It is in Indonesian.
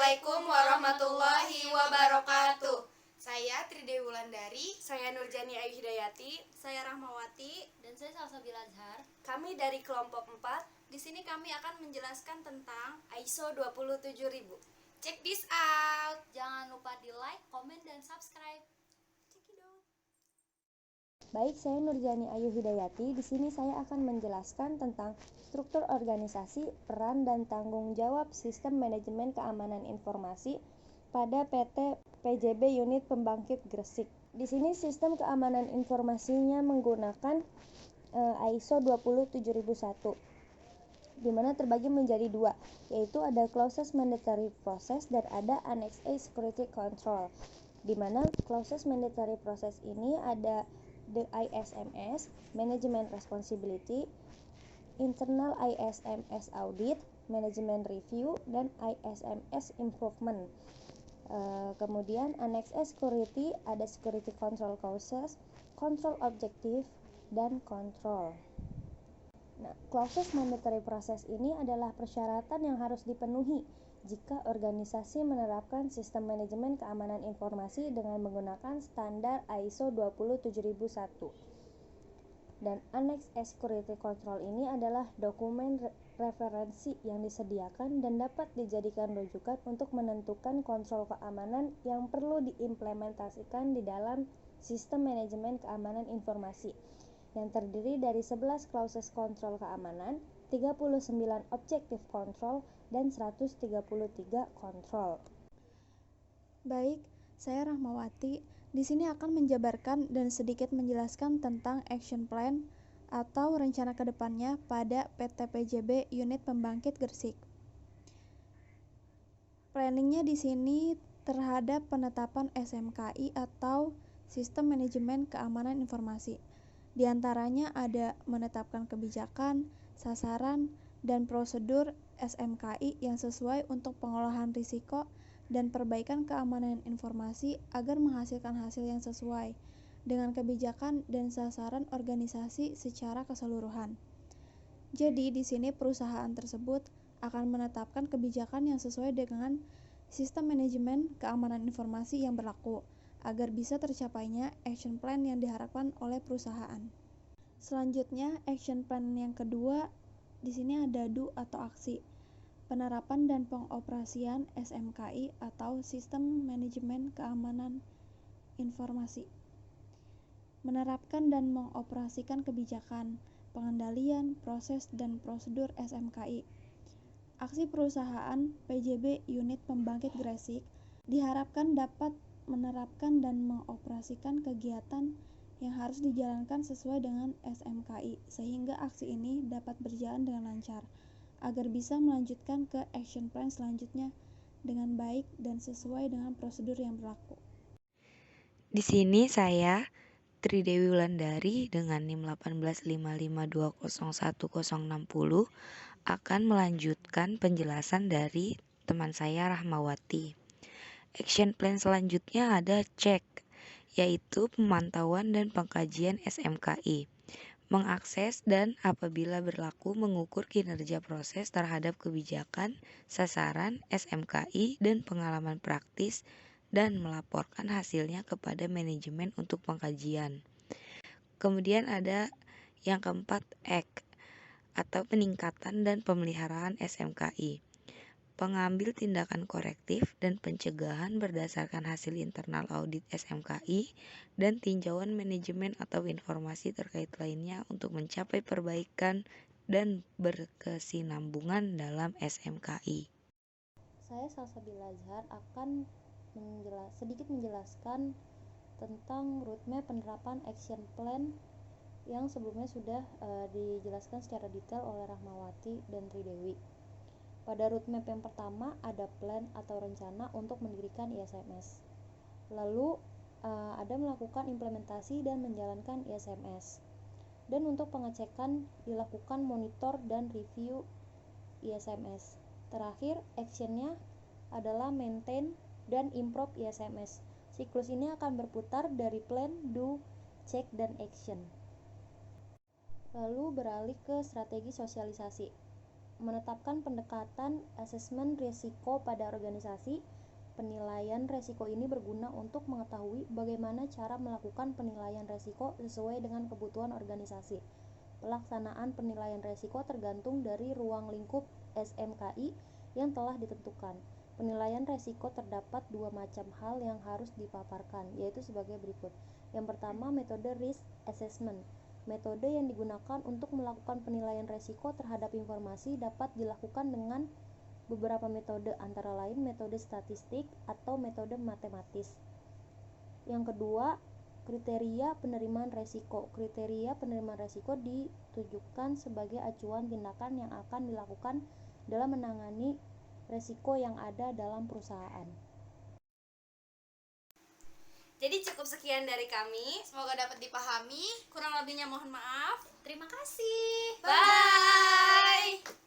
Assalamualaikum warahmatullahi wabarakatuh. Saya Tridewi Wulandari, saya Nurjani Ayu Hidayati, saya Rahmawati, dan saya Salsabila Azhar. Kami dari kelompok 4. Di sini kami akan menjelaskan tentang ISO 27000. Check this out. Jangan lupa di like, komen, dan subscribe. Check it out. Baik, saya Nurjani Ayu Hidayati. Di sini saya akan menjelaskan tentang struktur organisasi, peran dan tanggung jawab Sistem Manajemen Keamanan Informasi pada PT PJB Unit Pembangkit Gresik. Di sini sistem keamanan informasinya menggunakan ISO 27001, di mana terbagi menjadi dua, yaitu ada Closest Mandatory Process dan ada Annex A Security Control. Di mana Closest Mandatory Process ini ada the ISMS, Management Responsibility, Internal ISMS Audit, Management Review, dan ISMS Improvement. Kemudian Annex S Security ada Security Control Causes, Control Objective, dan Control. Nah, Closest Mandatory Process ini adalah persyaratan yang harus dipenuhi jika organisasi menerapkan sistem manajemen keamanan informasi dengan menggunakan standar ISO 27001. Dan Annex S Security Control ini adalah dokumen referensi yang disediakan dan dapat dijadikan rujukan untuk menentukan kontrol keamanan yang perlu diimplementasikan di dalam sistem manajemen keamanan informasi, yang terdiri dari 11 clauses kontrol keamanan, 39 objective control, dan 133 kontrol. Baik, saya Rahmawati. Di sini akan menjabarkan dan sedikit menjelaskan tentang action plan atau rencana kedepannya pada PT PJB Unit Pembangkit Gresik. Planningnya di sini terhadap penetapan SMKI atau Sistem Manajemen Keamanan Informasi. Di antaranya ada menetapkan kebijakan, sasaran, dan prosedur SMKI yang sesuai untuk pengolahan risiko dan perbaikan keamanan informasi agar menghasilkan hasil yang sesuai dengan kebijakan dan sasaran organisasi secara keseluruhan. Jadi di sini perusahaan tersebut akan menetapkan kebijakan yang sesuai dengan sistem manajemen keamanan informasi yang berlaku agar bisa tercapainya action plan yang diharapkan oleh perusahaan. Selanjutnya, action plan yang kedua di sini ada do atau aksi. Penerapan dan pengoperasian SMKI atau Sistem Manajemen Keamanan Informasi. Menerapkan dan mengoperasikan kebijakan, pengendalian, proses, dan prosedur SMKI. Aksi perusahaan PJB Unit Pembangkit Gresik diharapkan dapat menerapkan dan mengoperasikan kegiatan yang harus dijalankan sesuai dengan SMKI, sehingga aksi ini dapat berjalan dengan lancar, agar bisa melanjutkan ke action plan selanjutnya dengan baik dan sesuai dengan prosedur yang berlaku. Di sini saya Tridewi Wulandari dengan NIM 18552011060 akan melanjutkan penjelasan dari teman saya Rahmawati. Action plan selanjutnya ada cek, yaitu pemantauan dan pengkajian SMKI. Mengakses dan apabila berlaku mengukur kinerja proses terhadap kebijakan, sasaran, SMKI, dan pengalaman praktis dan melaporkan hasilnya kepada manajemen untuk pengkajian. Kemudian ada yang keempat, act atau peningkatan dan pemeliharaan SMKI. Pengambil tindakan korektif dan pencegahan berdasarkan hasil internal audit SMKI dan tinjauan manajemen atau informasi terkait lainnya untuk mencapai perbaikan dan berkesinambungan dalam SMKI. Saya Salsabila Azhar akan sedikit menjelaskan tentang roadmap penerapan action plan yang sebelumnya sudah dijelaskan secara detail oleh Rahmawati dan Tridewi. Pada roadmap yang pertama ada plan atau rencana untuk mendirikan ISMS. Lalu ada melakukan implementasi dan menjalankan ISMS. Dan untuk pengecekan dilakukan monitor dan review ISMS. Terakhir, actionnya adalah maintain dan improve ISMS. Siklus ini akan berputar dari plan, do, check, dan action. Lalu beralih ke strategi sosialisasi. menetapkan pendekatan asesmen risiko pada organisasi. Penilaian risiko ini berguna untuk mengetahui bagaimana cara melakukan penilaian risiko sesuai dengan kebutuhan organisasi. Pelaksanaan penilaian risiko tergantung dari ruang lingkup SMKI yang telah ditentukan. Penilaian risiko terdapat dua macam hal yang harus dipaparkan, yaitu sebagai berikut. Yang pertama, metode risk assessment. Metode yang digunakan untuk melakukan penilaian risiko terhadap informasi dapat dilakukan dengan beberapa metode, antara lain metode statistik atau metode matematis. Yang kedua, kriteria penerimaan risiko. Kriteria penerimaan risiko ditujukan sebagai acuan tindakan yang akan dilakukan dalam menangani risiko yang ada dalam perusahaan. Jadi cukup sekian dari kami. Semoga dapat dipahami. Kurang lebihnya mohon maaf. Terima kasih. Bye.